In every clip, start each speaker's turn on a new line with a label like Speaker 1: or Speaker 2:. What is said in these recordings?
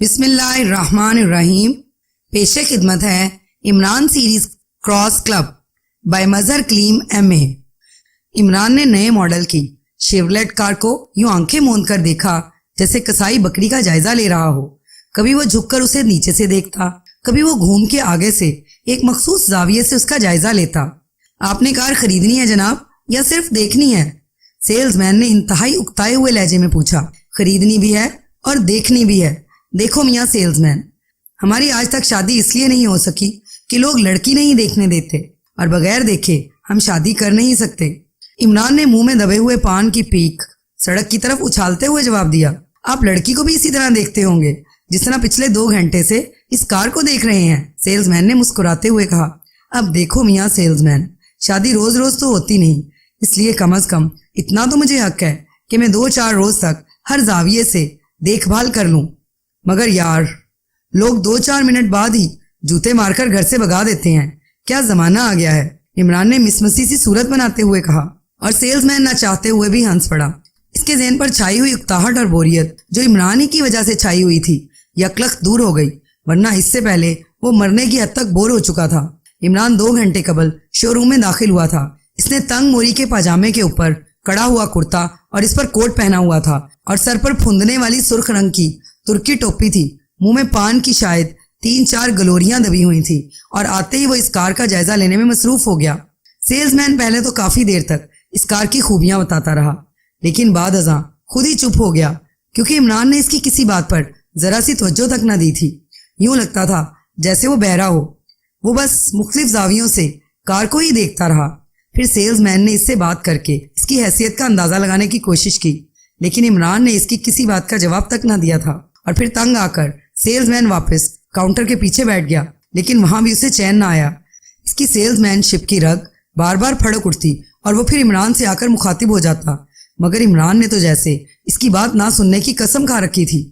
Speaker 1: بسم اللہ الرحمن الرحیم. پیش خدمت ہے Imran series cross club by Mazhar Kalim M A. Imran نے نئے ماڈل کی شیورلیٹ کار کو یوں آنکھیں موند کر دیکھا جیسے کسائی بکری کا جائزہ لے رہا ہو. کبھی وہ جھک کر اسے نیچے سے دیکھتا، کبھی وہ گھوم کے آگے سے ایک مخصوص زاویے سے اس کا جائزہ لیتا. آپ نے کار خریدنی ہے جناب یا صرف دیکھنی ہے؟ سیلز مین نے انتہائی اکتائے ہوئے لہجے میں پوچھا. خریدنی بھی ہے اور دیکھنی بھی ہے. دیکھو میاں سیلز مین، ہماری آج تک شادی اس لیے نہیں ہو سکی کہ لوگ لڑکی نہیں دیکھنے دیتے، اور بغیر دیکھے ہم شادی کر نہیں سکتے. عمران نے منہ میں دبے ہوئے پان کی پیک سڑک کی طرف اچھالتے ہوئے جواب دیا. آپ لڑکی کو بھی اسی طرح دیکھتے ہوں گے جس طرح پچھلے 2 گھنٹے سے اس کار کو دیکھ رہے ہیں. سیلز مین نے مسکراتے ہوئے کہا. اب دیکھو میاں سیلز مین، شادی روز روز تو ہوتی نہیں، اس لیے کم از کم اتنا تو مجھے حق ہے کہ میں 2-4 روز تک ہر زاویے سے دیکھ بھال کر لوں. مگر یار، لوگ 2-4 منٹ بعد ہی جوتے مار کر گھر سے بگا دیتے ہیں. کیا زمانہ آ گیا ہے، عمران نے مسمسی سی صورت بناتے ہوئے کہا، اور سیلز مین نہ چاہتے ہوئے بھی ہنس پڑا. اس کے ذہن پر چھائی ہوئی اکتاہٹ اور بوریت جو عمران ہی کی وجہ سے چھائی ہوئی تھی یکلخت دور ہو گئی، ورنہ اس سے پہلے وہ مرنے کی حد تک بور ہو چکا تھا. عمران 2 گھنٹے قبل شو روم میں داخل ہوا تھا. اس نے تنگ موری کے پاجامے کے اوپر کڑا ہوا کرتا اور اس پر کوٹ پہنا ہوا تھا، اور سر پر پھندنے والی سرخ رنگ کی ترکی ٹوپی تھی. منہ میں پان کی شاید 3-4 گلوریاں دبی ہوئی تھیں، اور آتے ہی وہ اس کار کا جائزہ لینے میں مصروف ہو گیا. سیلز مین پہلے تو کافی دیر تک اس کار کی خوبیاں بتاتا رہا، لیکن بعد ازاں خود ہی چپ ہو گیا کیونکہ عمران نے اس کی کسی بات پر ذرا سی توجہ تک نہ دی تھی. یوں لگتا تھا جیسے وہ بہرا ہو. وہ بس مختلف زاویوں سے کار کو ہی دیکھتا رہا. پھر سیلز مین نے اس سے بات کر کے اس کی حیثیت کا اندازہ لگانے کی کوشش کی، لیکن عمران نے اس کی کسی بات کا جواب تک نہ دیا تھا. اور پھر تنگ آ کر سیلز مین واپس کاؤنٹر کے پیچھے بیٹھ گیا، لیکن وہاں بھی اسے چین نہ آیا. اس کی سیلز مین شپ کی رگ بار بار پھڑک اٹھتی اور وہ پھر عمران سے آ کر مخاطب ہو جاتا، مگر عمران نے تو جیسے اس کی بات نہ سننے کی قسم کھا رکھی تھی.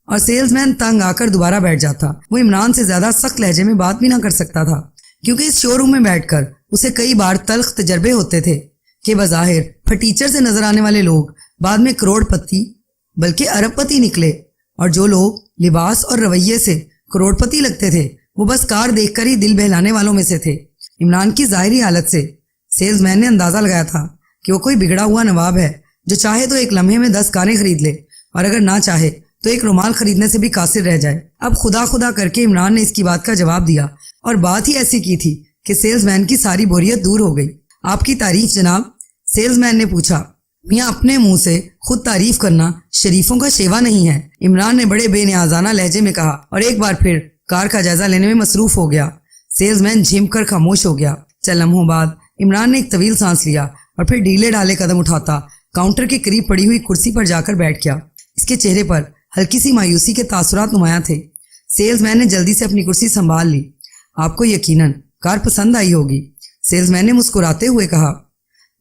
Speaker 1: اور سیلز مین تنگ آ کر دوبارہ بیٹھ جاتا. وہ عمران سے زیادہ سخت لہجے میں بات بھی نہ کر سکتا تھا، کیونکہ اس شو روم میں بیٹھ کر اسے کئی بار تلخ تجربے ہوتے تھے کہ بظاہر پھٹیچر سے نظر آنے والے لوگ بعد میں کروڑ پتی بلکہ ارب پتی نکلے، اور جو لوگ لباس اور رویے سے کروڑ پتی لگتے تھے وہ بس کار دیکھ کر ہی دل بہلانے والوں میں سے تھے. عمران کی ظاہری حالت سے سیلز مین نے اندازہ لگایا تھا کہ وہ کوئی بگڑا ہوا نواب ہے جو چاہے تو ایک لمحے میں 10 کاریں خرید لے، اور اگر نہ چاہے تو ایک رومال خریدنے سے بھی قاصر رہ جائے. اب خدا خدا کر کے عمران نے اس کی بات کا جواب دیا، اور بات ہی ایسی کی تھی کہ سیلز مین کی ساری بوریت دور ہو گئی. آپ کی تعریف جناب، سیلز مین نے پوچھا. میاں اپنے منہ سے خود تعریف کرنا شریفوں کا شیوا نہیں ہے، عمران نے بڑے بے نیازانہ لہجے میں کہا، اور ایک بار پھر کار کا جائزہ لینے میں مصروف ہو گیا. سیلز مین جھم کر خاموش ہو گیا. چند لمحوں بعد عمران نے ایک طویل سانس لیا اور پھر ڈھیلے ڈھالے قدم اٹھاتا کاؤنٹر کے قریب پڑی ہوئی کرسی پر جا کر بیٹھ گیا. اس کے چہرے پر ہلکی سی مایوسی کے تاثرات نمایاں تھے. سیلز مین نے جلدی سے اپنی کرسی سنبھال لی. آپ کو یقیناً کار پسند آئی ہوگی، سیلز مین نے مسکراتے ہوئے کہا.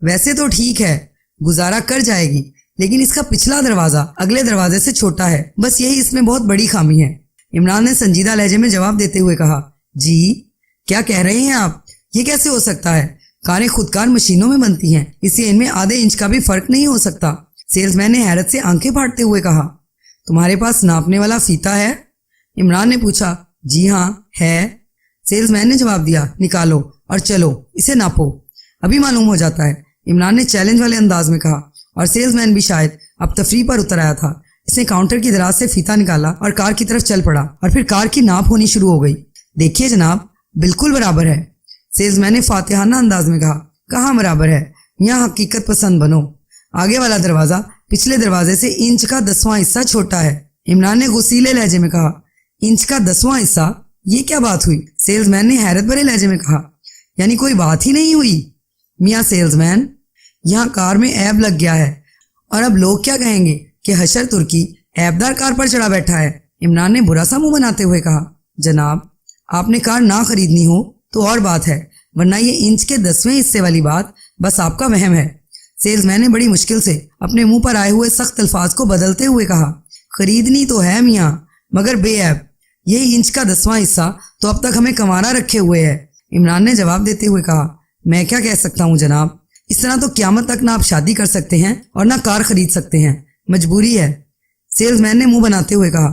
Speaker 1: ویسے تو ٹھیک ہے، گزارا کر جائے گی، لیکن اس کا پچھلا دروازہ اگلے دروازے سے چھوٹا ہے، بس یہی اس میں بہت بڑی خامی ہے. عمران نے سنجیدہ لہجے میں جواب دیتے ہوئے کہا. جی کیا کہہ رہے ہیں آپ؟ یہ کیسے ہو سکتا ہے؟ کاریں خودکار مشینوں میں بنتی ہیں، اس سے ان میں آدھے انچ کا بھی فرق نہیں ہو سکتا. سیلز مین نے حیرت سے آنکھیں پھاڑتے ہوئے کہا. تمہارے پاس ناپنے والا فیتا ہے؟ عمران نے پوچھا. جی ہاں ہے، سیلز مین نے جواب دیا. نکالو اور چلو اسے ناپو، ابھی معلوم ہو جاتا ہے، عمران نے چیلنج والے انداز میں کہا. اور سیلز مین بھی شاید اب تفریح پر اتر آیا تھا. اس نے کاؤنٹر کی دراز سے فیتا نکالا اور کار کی طرف چل پڑا، اور پھر کار کی ناپ ہونی شروع ہو گئی. دیکھیے جناب، بالکل برابر ہے، سیلز مین نے فاتحانہ انداز میں کہا. کہاں برابر ہے؟ یہاں حقیقت پسند بنو. آگے والا دروازہ پچھلے دروازے سے انچ کا 10واں حصہ چھوٹا ہے، عمران نے غصیلے لہجے میں کہا. انچ کا 10واں حصہ؟ یہ کیا بات ہوئی؟ سیلز مین نے حیرت بھرے لہجے میں کہا. یعنی کوئی بات ہی نہیں ہوئی؟ میاں سیلز مین، یہاں کار میں عیب لگ گیا ہے، اور اب لوگ کیا کہیں گے کہ حشر ترکی عیبدار کار پر چڑھا بیٹھا ہے. عمران نے برا سا منہ بناتے ہوئے کہا. جناب، آپ نے کار نہ خریدنی ہو تو اور بات ہے، ورنہ یہ انچ کے 10ویں حصے والی بات بس آپ کا وہم ہے. سیلز مین نے بڑی مشکل سے اپنے منہ پر آئے ہوئے سخت الفاظ کو بدلتے ہوئے کہا. خریدنی تو ہے میاں، مگر بے عیب. یہی انچ کا 10واں حصہ تو اب تک ہمیں کمارا رکھے ہوئے ہے. عمران نے جواب دیتے ہوئے کہا. میں کیا کہہ سکتا ہوں جناب، اس طرح تو قیامت تک نہ آپ شادی کر سکتے ہیں اور نہ کار خرید سکتے ہیں، مجبوری ہے. سیلز مین نے منہ بناتے ہوئے کہا.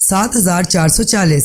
Speaker 1: 7440।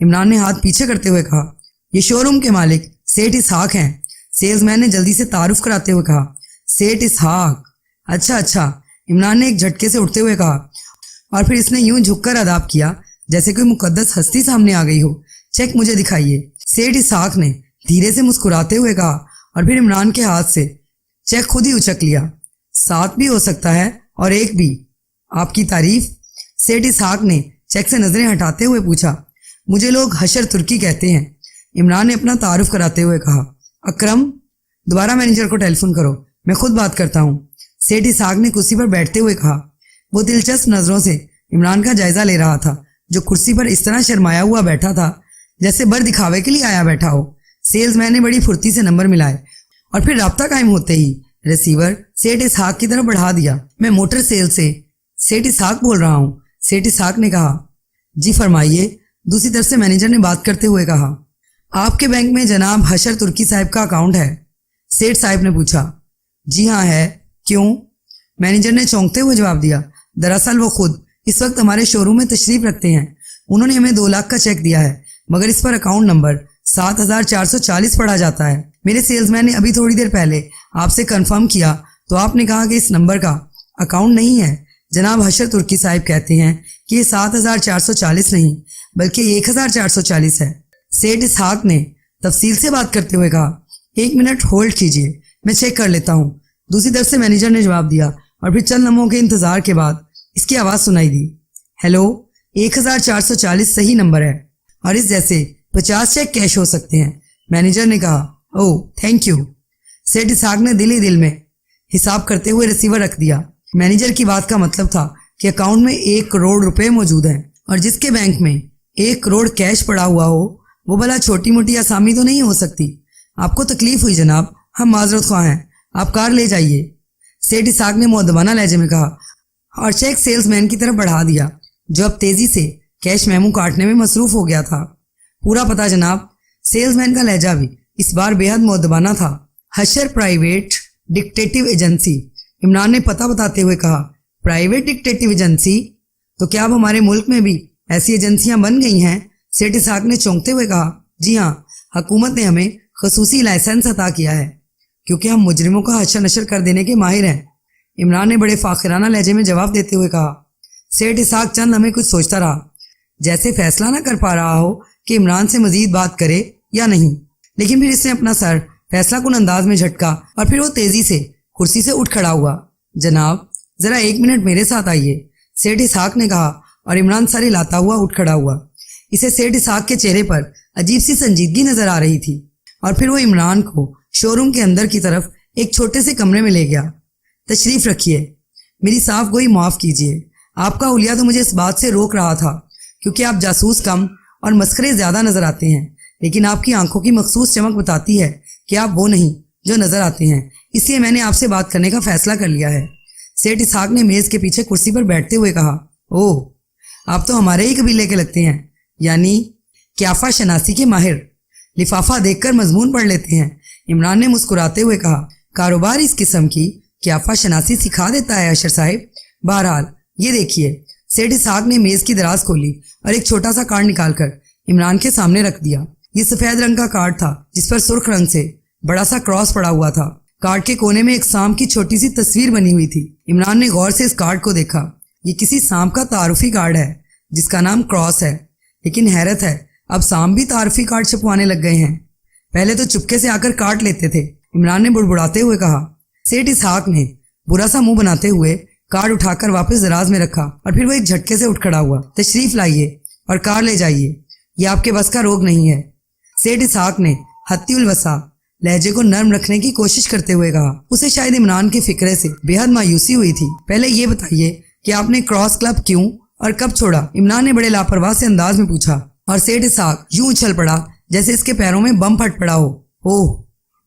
Speaker 1: عمران نے ہاتھ پیچھے کرتے ہوئے کہا. یہ شو روم کے مالک سیٹھ اسحاق ہیں. سیلز مین نے جلدی سے تعارف کراتے ہوئے کہا. سیٹھ اسحاق؟ اچھا. عمران نے ایک جھٹکے سے اٹھتے ہوئے کہا اور پھر اس نے یوں جھک کر اداب کیا جیسے کوئی مقدس ہستی سامنے آ گئی ہو. چیک مجھے دکھائیے. سیٹھ اسحاق نے دھیرے سے مسکراتے ہوئے کہا اور پھر عمران کے ہاتھ سے چیک خود ہی اچک لیا. 7 بھی ہو سکتا ہے اور 1 بھی. آپ کی تعریف؟ سیٹھ اسحاق نے چیک سے نظریں ہٹاتے ہوئے پوچھا. مجھے لوگ حشر ترکی کہتے ہیں. عمران نے اپنا تعارف کراتے ہوئے کہا. اکرم، دوبارہ مینیجر کو ٹیلی فون کرو، میں خود بات کرتا ہوں. سیٹھ اسحاق نے کرسی پر بیٹھتے ہوئے کہا. وہ دلچسپ نظروں سے عمران کا جائزہ لے رہا تھا جو کرسی پر اس طرح شرمایا ہوا بیٹھا تھا جیسے بر دکھاوے کے لیے آیا بیٹھا ہو. سیلز مین نے بڑی پھرتی سے نمبر ملائے اور پھر رابطہ قائم ہوتے ہی ریسیور سیٹھ اسحاق کی طرف بڑھا دیا. میں موٹر سیل سے سیٹھ اسحاق بول رہا ہوں. سیٹھ اسحاق نے کہا. جی فرمائیے. دوسری طرف سے مینیجر نے بات کرتے ہوئے کہا. آپ کے بینک میں جناب حشر ترکی صاحب کا اکاؤنٹ ہے؟ سیٹھ صاحب نے پوچھا. جی ہاں ہے. کیوں؟ مینیجر نے چونکتے ہوئے جواب دیا. دراصل وہ خود اس وقت ہمارے شو روم میں تشریف رکھتے ہیں. انہوں نے ہمیں 2 لاکھ کا چیک دیا ہے مگر اس پر اکاؤنٹ نمبر 7440 پڑھا جاتا ہے. میرے سیلز مین نے ابھی تھوڑی دیر پہلے آپ سے کنفرم کیا تو آپ نے کہا کہ اس نمبر کا اکاؤنٹ نہیں ہے. جناب حشر ترکی صاحب کہتے ہیں کہ یہ 7440 نہیں بلکہ 1440 ہے. سیٹھ اسحاق نے تفصیل سے بات کرتے ہوئے کہا. 1 منٹ ہولڈ کیجیے، میں چیک کر لیتا ہوں. دوسری طرف سے مینیجر نے جواب دیا اور پھر چند لمحوں کے انتظار کے بعد اس کی آواز سنائی دی. ہیلو، 1440 صحیح نمبر ہے اور اس جیسے 50 چیک کیش ہو سکتے ہیں. مینیجر نے کہا. اوہ تھینک یو. سیٹھ اسحاق نے دل ہی دل میں حساب کرتے ہوئے ریسیور رکھ دیا. مینیجر کی بات کا مطلب تھا کہ اکاؤنٹ میں 1 کروڑ روپے موجود ہیں اور جس کے بینک میں 1 کروڑ کیش پڑا ہوا ہو وہ بھلا چھوٹی موٹی آسامی تو نہیں ہو سکتی. آپ کو تکلیف ہوئی جناب، ہم معذرت خواہ ہیں، آپ کار لے جائیے. سیٹھ اسحاق نے مؤدبانہ لہجے میں کہا اور چیک سیلز مین کی طرف بڑھا دیا جو اب تیزی سے کیش میمو کاٹنے میں مصروف ہو گیا تھا. پورا پتہ جناب؟ سیلز مین کا لہجہ بھی اس بار بے حد مؤدبانہ تھا. حشر پرائیویٹ ڈکٹیٹو ایجنسی. عمران نے پتہ بتاتے ہوئے کہا. Private detective agency? تو کیا اب ہمارے ملک میں بھی ایسی ایجنسیاں بن گئی ہیں؟ سیٹھ اسحاق نے چونکتے ہوئے کہا. جی ہاں، حکومت نے ہمیں خصوصی لائسنس عطا کیا ہے کیونکہ ہم مجرموں کا حشر نشر کر دینے کے ماہر ہیں. عمران نے بڑے فاخرانہ لہجے میں جواب دیتے ہوئے کہا. سیٹھ اسحاق چند ہمیں کچھ سوچتا رہا جیسے فیصلہ نہ کر پا رہا ہو کہ عمران سے مزید بات کرے یا نہیں، لیکن پھر اس نے اپنا سر فیصلہ کن انداز میں جھٹکا اور پھر وہ تیزی سے کرسی سے اٹھ کھڑا ہوا. جناب ذرا 1 منٹ میرے ساتھ آئیے، سیٹھ اسحاق نے کہا اور عمران سر ہلاتا ہوا اٹھ کھڑا ہوا. اسے سیٹھ اسحاق کے چہرے پر عجیب سی سنجیدگی نظر آ رہی تھی اور پھر وہ عمران کو شو روم کے اندر کی طرف ایک چھوٹے سے کمرے میں لے گیا. تشریف رکھیے. میری صاف گوئی معاف کیجیے. آپ کا حلیہ تو مجھے اس بات سے روک رہا تھا کیونکہ آپ جاسوس کم اور مسخرے زیادہ نظر آتے ہیں، لیکن آپ کی آنکھوں کی مخصوص چمک بتاتی ہے کہ آپ وہ نہیں جو نظر آتے ہیں. اس لیے میں نے آپ سے بات کرنے کا فیصلہ کر لیا ہے. سیٹھ اسحاق نے میز کے پیچھے کرسی پر بیٹھتے ہوئے کہا. اوہ، آپ تو ہمارے ہی قبیلے کے لگتے ہیں، یعنی قیافہ شناسی کے ماہر. لفافہ دیکھ کر مضمون پڑھ لیتے ہیں. عمران نے مسکراتے ہوئے کہا. کاروبار اس قسم کی قیافہ شناسی سکھا دیتا ہے حشر صاحب. بہرحال یہ دیکھیے. سیٹھ اسحاق نے میز کی دراز کھولی اور ایک چھوٹا سا کارڈ نکال کر عمران کے سامنے رکھ دیا. یہ سفید رنگ کا کارڈ تھا جس پر سرخ رنگ سے بڑا سا کراس پڑا ہوا تھا. کارڈ کے کونے میں ایک سانپ کی چھوٹی سی تصویر بنی ہوئی تھی. عمران نے غور سے اس کارڈ کو دیکھا. یہ کسی سانپ کا تعارفی کارڈ ہے جس کا نام کراس ہے، لیکن حیرت ہے اب سانپ بھی تعارفی کارڈ چھپوانے لگ گئے ہیں. پہلے تو چپکے سے آ کر کارڈ لیتے تھے. عمران نے بڑبڑاتے ہوئے کہا. سیٹھ اسحاق نے برا سا منہ بناتے ہوئے کارڈ اٹھا کر واپس دراز میں رکھا اور پھر وہ ایک جھٹکے سے اٹھ کھڑا ہوا. تشریف لائیے اور کارڈ لے جائیے، یہ آپ کے بس کا روگ نہیں ہے. سیٹھ اسحاق نے حتی الوسع لہجے کو نرم رکھنے کی کوشش کرتے ہوئے کہا. اسے شاید عمران کے فکرے سے بے حد مایوسی ہوئی تھی. پہلے یہ بتائیے کہ آپ نے کراس کلب کیوں اور کب چھوڑا؟ عمران نے بڑے لاپرواہ سے انداز میں پوچھا اور سیٹھ اسحاق یوں اچھل پڑا جیسے اس کے پیروں میں بم پھٹ پڑا ہو.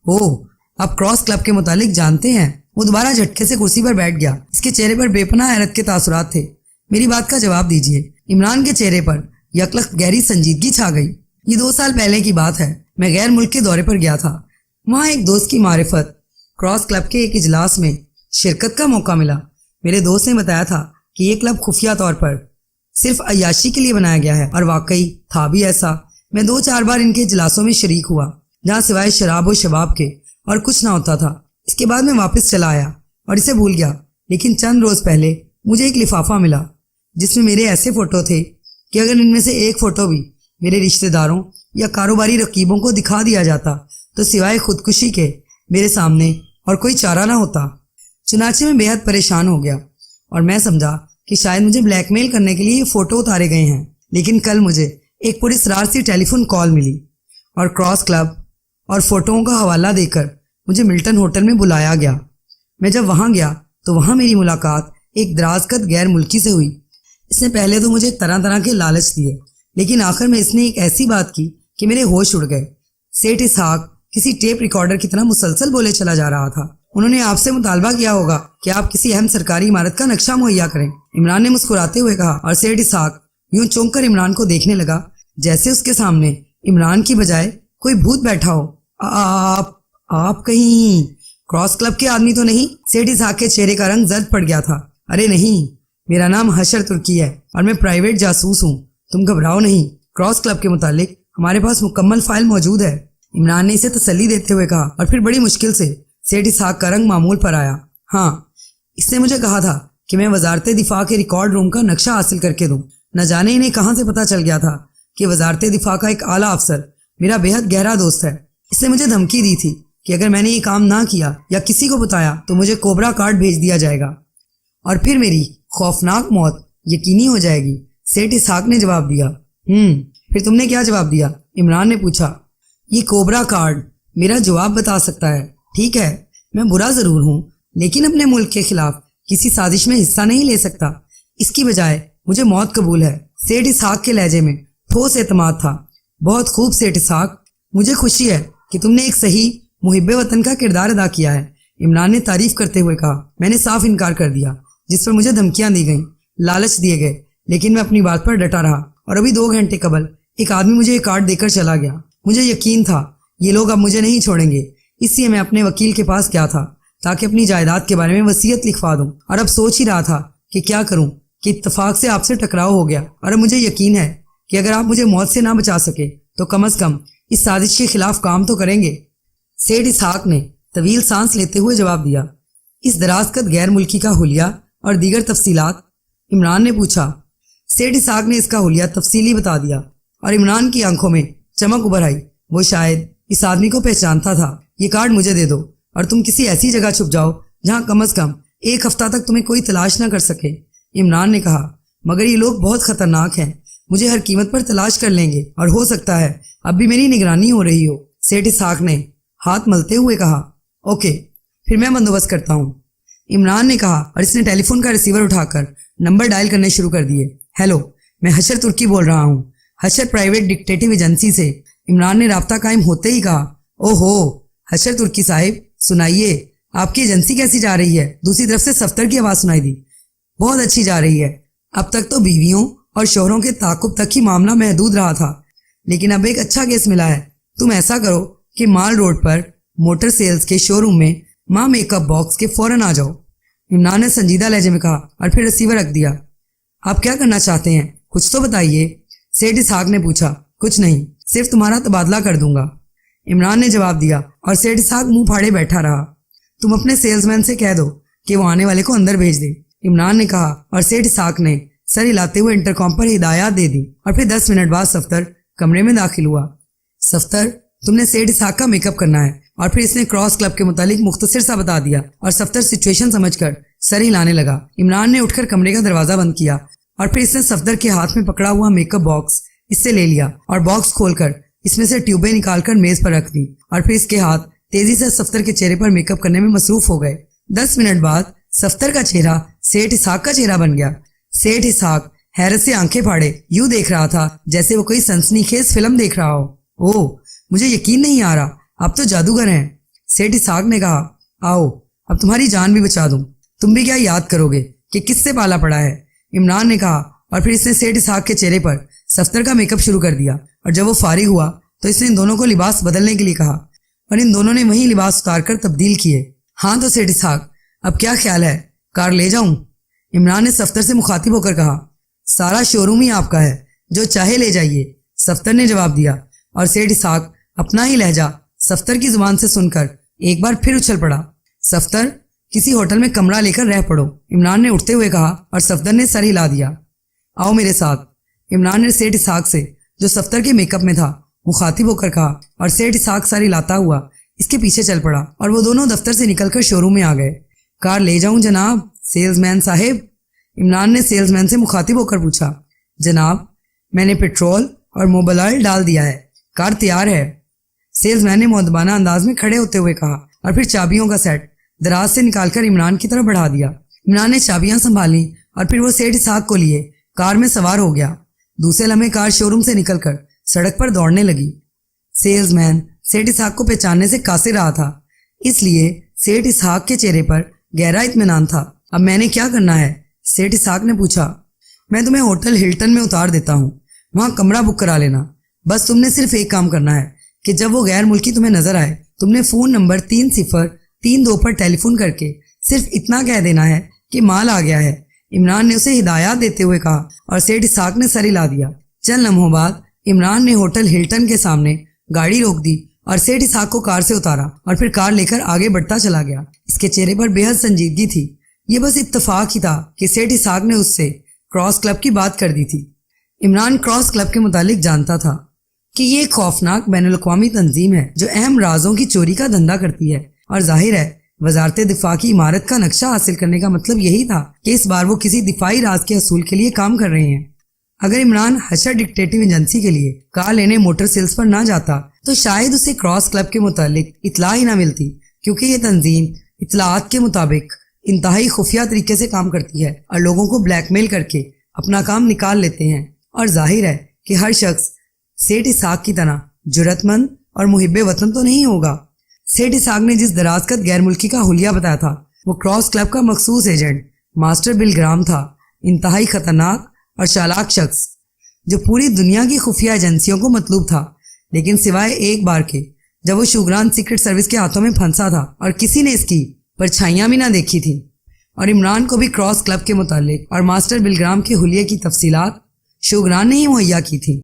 Speaker 1: اوہ، آپ کراس کلب کے متعلق جانتے ہیں؟ وہ دوبارہ جھٹکے سے کرسی پر بیٹھ گیا. اس کے چہرے پر بے پناہ حیرت کے تاثرات تھے. میری بات کا جواب دیجیے. عمران کے چہرے پر یکلخت گہری سنجیدگی چھا گئی. یہ 2 سال پہلے کی بات ہے. میں غیر ملک کے دورے پر گیا تھا. وہاں ایک دوست کی معرفت کراس کلب کے ایک اجلاس میں شرکت کا موقع ملا. میرے دوست نے بتایا تھا کہ یہ کلب خفیہ طور پر صرف عیاشی کے لیے بنایا گیا ہے، اور واقعی تھا بھی ایسا۔ میں 2-4 بار ان کے اجلاسوں میں شریک ہوا جہاں سوائے شراب و شباب کے اور کچھ نہ ہوتا تھا۔ اس کے بعد میں واپس چلا آیا اور اسے بھول گیا، لیکن چند روز پہلے مجھے ایک لفافہ ملا جس میں میرے ایسے فوٹو تھے کہ اگر ان میں سے ایک فوٹو بھی میرے رشتہ داروں یا کاروباری رقیبوں کو دکھا دیا جاتا تو سوائے خودکشی کے میرے سامنے اور کوئی چارہ نہ ہوتا۔ چنانچہ میں بے حد پریشان ہو گیا اور میں سمجھا کہ شاید مجھے بلیک میل کرنے کے لیے یہ فوٹو اتارے گئے ہیں۔ لیکن کل مجھے ایک پراسرار سی ٹیلی فون کال ملی اور کراس کلب اور فوٹوؤں کا حوالہ دے کر مجھے ملٹن ہوٹل میں بلایا گیا۔ میں جب وہاں گیا تو وہاں میری ملاقات ایک دراز قد غیر ملکی سے ہوئی۔ اس نے پہلے تو مجھے طرح طرح کے لالچ دیے، لیکن آخر میں اس نے ایک ایسی بات کی کہ میرے ہوش اڑ گئے۔ سیٹھ اسحاق کسی ٹیپ ریکارڈر کی طرح مسلسل بولے چلا جا رہا تھا۔ انہوں نے آپ سے مطالبہ کیا ہوگا کہ آپ کسی اہم سرکاری عمارت کا نقشہ مہیا کریں۔ عمران نے مسکراتے ہوئے کہا، اور سیٹھ اسحاق یوں چونک کر عمران کو دیکھنے لگا جیسے اس کے سامنے عمران کی بجائے کوئی بھوت بیٹھا ہو۔ آپ کہیں کراس کلب کے آدمی تو نہیں؟ سیٹھ اسحاق کے چہرے کا رنگ زرد پڑ گیا تھا۔ ارے نہیں، میرا نام حشر ترکی ہے اور میں پرائیویٹ جاسوس ہوں۔ تم گھبراؤ نہیں، کراس کلب کے متعلق ہمارے پاس مکمل فائل موجود ہے۔ عمران نے اسے تسلی دیتے ہوئے کہا، اور پھر بڑی مشکل سے سیٹھ اسحاق کا رنگ معمول پر آیا۔ ہاں، اس نے مجھے کہا تھا کہ میں وزارت دفاع کے ریکارڈ روم کا نقشہ حاصل کر کے دوں۔ نہ جانے انہیں کہاں سے پتہ چل گیا تھا کہ وزارت دفاع کا ایک اعلیٰ افسر میرا بے حد گہرا دوست ہے۔ اس نے مجھے دھمکی دی تھی کہ اگر میں نے یہ کام نہ کیا یا کسی کو بتایا تو مجھے کوبرا کارڈ بھیج دیا جائے گا اور پھر میری خوفناک موت یقینی ہو جائے گی۔ سیٹھ اسحاق نے جواب دیا۔ پھر تم نے کیا جواب دیا؟ عمران نے پوچھا۔ یہ کوبرا کارڈ میرا جواب بتا سکتا ہے۔ ٹھیک ہے، میں برا ضرور ہوں لیکن اپنے ملک کے خلاف کسی سازش میں حصہ نہیں لے سکتا۔ اس کی بجائے مجھے موت قبول ہے۔ سیٹھ اسحاق کے لہجے میں ٹھوس اعتماد تھا۔ بہت خوب سیٹھ اسحاق، مجھے خوشی ہے کہ تم نے ایک صحیح محب وطن کا کردار ادا کیا ہے۔ عمران نے تعریف کرتے ہوئے کہا۔ میں نے صاف انکار کر دیا، جس پر مجھے دھمکیاں دی گئیں، لالچ دیے گئے، لیکن میں اپنی بات پر ڈٹا رہا اور ابھی 2 گھنٹے قبل ایک آدمی مجھے یہ کارڈ دے کر چلا گیا۔ مجھے یقین تھا یہ لوگ اب مجھے نہیں چھوڑیں گے، اس لیے میں اپنے وکیل کے پاس گیا تھا تاکہ اپنی جائیداد کے بارے میں وصیت لکھوا دوں، اور اب سوچ ہی رہا تھا کہ کیا کروں کہ اتفاق سے آپ سے ٹکراؤ ہو گیا، اور اب مجھے یقین ہے کہ اگر آپ مجھے موت سے نہ بچا سکے تو کم از کم اس سازش کے خلاف کام تو کریں گے۔ سیٹھ اسحاق نے طویل سانس لیتے ہوئے جواب دیا۔ اس دراز قد غیر ملکی کا حلیہ اور دیگر تفصیلات؟ عمران نے پوچھا۔ سیٹھ اسحاق نے اس کا حلیہ تفصیلی بتا دیا اور عمران کی آنکھوں میں چمک ابھر آئی۔ وہ شاید اس آدمی کو پہچانتا تھا۔ یہ کارڈ مجھے دے دو اور تم کسی ایسی جگہ چھپ جاؤ جہاں کم از کم 1 ہفتہ تک تمہیں کوئی تلاش نہ کر سکے۔ عمران نے کہا، مگر یہ لوگ بہت خطرناک ہیں، مجھے ہر قیمت پر تلاش کر لیں گے اور ہو سکتا ہے اب بھی میری نگرانی ہو رہی ہو۔ سیٹھ اسحاق نے ہاتھ ملتے ہوئے کہا، اوکے، پھر میں بندوبست کرتا ہوں۔ عمران نے کہا اور اس نے ٹیلی فون کا ریسیور اٹھا کر نمبر ڈائل کرنے شروع کر دیے۔ ہیلو، میں حشر ترکی بول رہا ہوں، حشر پرائیویٹ ڈکٹیٹو ایجنسی سے۔ عمران نے رابطہ قائم ہوتے ہی کہا، او ہو حشر ترکی صاحب، سنائیے آپ کی ایجنسی کیسی جا رہی ہے؟ دوسری طرف سے صفتر کی آواز سنائی دی۔ بہت اچھی جا رہی ہے۔ اب تک تو بیویوں اور شوہروں کے تعاقب تک ہی معاملہ محدود رہا تھا، لیکن اب ایک اچھا کیس ملا ہے۔ تم ایسا کرو کہ مال روڈ پر موٹر سیلز کے شو روم میں ماں میک اپ باکس کے فوراً آ جاؤ۔ عمران نے سنجیدہ لہجے میں کہا اور پھر ریسیور رکھ دیا۔ آپ کیا کرنا چاہتے ہیں؟ کچھ تو بتائیے، سیٹھ اسحاق نے پوچھا۔ کچھ نہیں، صرف تمہارا تبادلہ کر دوں گا، عمران نے جواب دیا، اور سیٹھ اسحاق منہ پھاڑے بیٹھا رہا۔ تم اپنے سیلز مین سے کہہ دو کہ وہ آنے والے کو اندر بھیج دے، عمران نے کہا، اور سیٹھ اسحاق نے سر ہلاتے ہوئے انٹرکام پر ہدایات دے دی، اور پھر 10 منٹ بعد صفتر کمرے میں داخل ہوا۔ صفتر، تم نے سیٹھ اسحاق کا میک اپ کرنا ہے۔ اور پھر اس نے کراس کلب کے متعلق مختصر سا بتا دیا، اور صفتر سچویشن سمجھ کر سر ہلانے لگا۔ عمران نے اٹھ کر کمرے کا دروازہ بند کیا، اور پھر اس نے صفتر کے ہاتھ میں پکڑا ہوا میک اپ باکس اس سے لے لیا اور باکس کھول کر اس میں سے ٹیوبیں نکال کر میز پر رکھ دی، اور پھر اس کے ہاتھ تیزی سے صفتر کے چہرے پر میک اپ کرنے میں مصروف ہو گئے۔ 10 منٹ بعد صفتر کا چہرہ سیٹھ اسحاق کا چہرہ بن گیا۔ سیٹھ اسحاق حیرت سے آنکھیں پھاڑے یوں دیکھ رہا تھا جیسے وہ کوئی سنسنی خیز فلم دیکھ رہا ہو۔ اوہ، مجھے یقین نہیں آ رہا، آپ تو جادوگر ہیں، سیٹھ اسحاق نے کہا۔ آؤ، اب تمہاری جان بھی بچا دوں، تم بھی کیا یاد کرو گے کہ کس سے پالا پڑا ہے، عمران نے کہا، اور پھر اس نے سیٹھ اسحاق کے چہرے پر صفتر کا میک اپ شروع کر دیا، اور جب وہ فارغ ہوا تو اس نے ان دونوں کو لباس بدلنے کے لیے کہا، اور ان دونوں نے وہی لباس اتار کر تبدیل کیے۔ ہاں تو سیٹھ اسحاق، اب کیا خیال ہے، کار لے جاؤں؟ عمران نے صفتر سے مخاطب ہو کر کہا۔ سارا شو روم ہی آپ کا ہے، جو چاہے لے جائیے، صفدر نے جواب دیا، اور سیٹھ اسحاق اپنا ہی لہجہ صفدر کی زبان سے سن کر ایک بار پھر اچھل پڑا۔ صفدر، کسی ہوٹل میں کمرہ لے کر رہ پڑو، عمران نے اٹھتے ہوئے کہا، اور صفدر نے سر ہلا دیا۔ آؤ میرے ساتھ، عمران نے سیٹھ اسحاق سے، جو صفدر کے میک اپ میں تھا، مخاطب ہو کر کہا، اور سیٹھ اسحاق سر ہلاتا ہوا اس کے پیچھے چل پڑا، اور وہ دونوں دفتر سے نکل کر شو روم میں آ گئے۔ کار لے جاؤں جناب، سیلز مین صاحب؟ عمران نے سیلز مین سے مخاطب ہو کر پوچھا۔ جناب، میں نے پیٹرول اور موبل آئل ڈال دیا ہے، کار تیار ہے، سیلز مین نے مؤدبانہ انداز میں کھڑے ہوتے ہوئے کہا، اور پھر چابیوں کا سیٹ دراز سے نکال کر عمران کی طرف بڑھا دیا۔ عمران نے چابیاں سنبھالیں اور پھر وہ سیٹھ اسحاق کو لیے کار میں سوار ہو گیا۔ دوسرے لمحے کار شو روم سے نکل کر سڑک پر دوڑنے لگی۔ سیلز مین سیٹھ اسحاق کو پہچاننے سے قاصر رہا تھا، اس لیے سیٹھ اسحاق کے چہرے پر گہرا اطمینان تھا۔ اب میں نے کیا کرنا ہے؟ سیٹھ اسحاق نے پوچھا۔ میں تمہیں ہوٹل ہلٹن میں اتار دیتا ہوں، وہاں کمرہ بک کرا لینا۔ بس تم نے صرف ایک کام کرنا ہے کہ جب وہ غیر ملکی تمہیں نظر آئے، تم نے فون نمبر 3032 پر ٹیلی فون کر کے صرف اتنا کہہ دینا ہے کہ مال آ گیا ہے۔ عمران نے اسے ہدایات دیتے ہوئے کہا، اور سیٹھ اسحاق نے سر ہلا دیا۔ چند لمحوں بعد عمران نے ہوٹل ہلٹن کے سامنے گاڑی روک دی اور سیٹھ اسحاق کو کار سے اتارا، اور پھر کار لے کر آگے بڑھتا چلا گیا۔ اس کے چہرے پر بے حد سنجیدگی تھی۔ یہ بس اتفاق ہی تھا کہ سیٹھ اسحاق نے اس سے کراس کلب کی بات کر دی تھی۔ عمران کراس کلب کے متعلق جانتا تھا کہ یہ ایک خوفناک بین الاقوامی تنظیم ہے جو اہم رازوں کی چوری کا دھندا کرتی ہے، اور ظاہر ہے وزارت دفاع کی عمارت کا نقشہ حاصل کرنے کا مطلب یہی تھا کہ اس بار وہ کسی دفاعی راز کے حصول کے لیے کام کر رہے ہیں۔ اگر عمران حشر ڈکٹیٹو ایجنسی کے لیے کار لینے موٹر سیلز پر نہ جاتا تو شاید اسے کراس کلب کے متعلق اطلاع ہی نہ ملتی، کیونکہ یہ تنظیم اطلاعات کے مطابق انتہائی خفیہ طریقے سے کام کرتی ہے اور لوگوں کو بلیک میل کر کے اپنا کام نکال لیتے ہیں۔ اور ظاہر ہے کہ ہر شخص سیٹھ اسحاق کی طرح جرأت مند اور محب وطن تو نہیں ہوگا۔ سیٹھ اسحاق نے جس درازقت غیر ملکی کا حلیہ بتایا تھا وہ کراس کلب کا مخصوص ایجنٹ ماسٹر بل گرام تھا، انتہائی خطرناک اور چالاک شخص جو پوری دنیا کی خفیہ ایجنسیوں کو مطلوب تھا، لیکن سوائے ایک بار کے جب وہ شوگران سیکرٹ سروس کے ہاتھوں میں پھنسا تھا اور کسی نے اس کی پرچھائیاں بھی نہ دیکھی تھی۔ اور عمران کو بھی کراس کلب کے متعلق اور ماسٹر بل گرام کے حلیے کی تفصیلات شوگران نے ہی مہیا کی تھی۔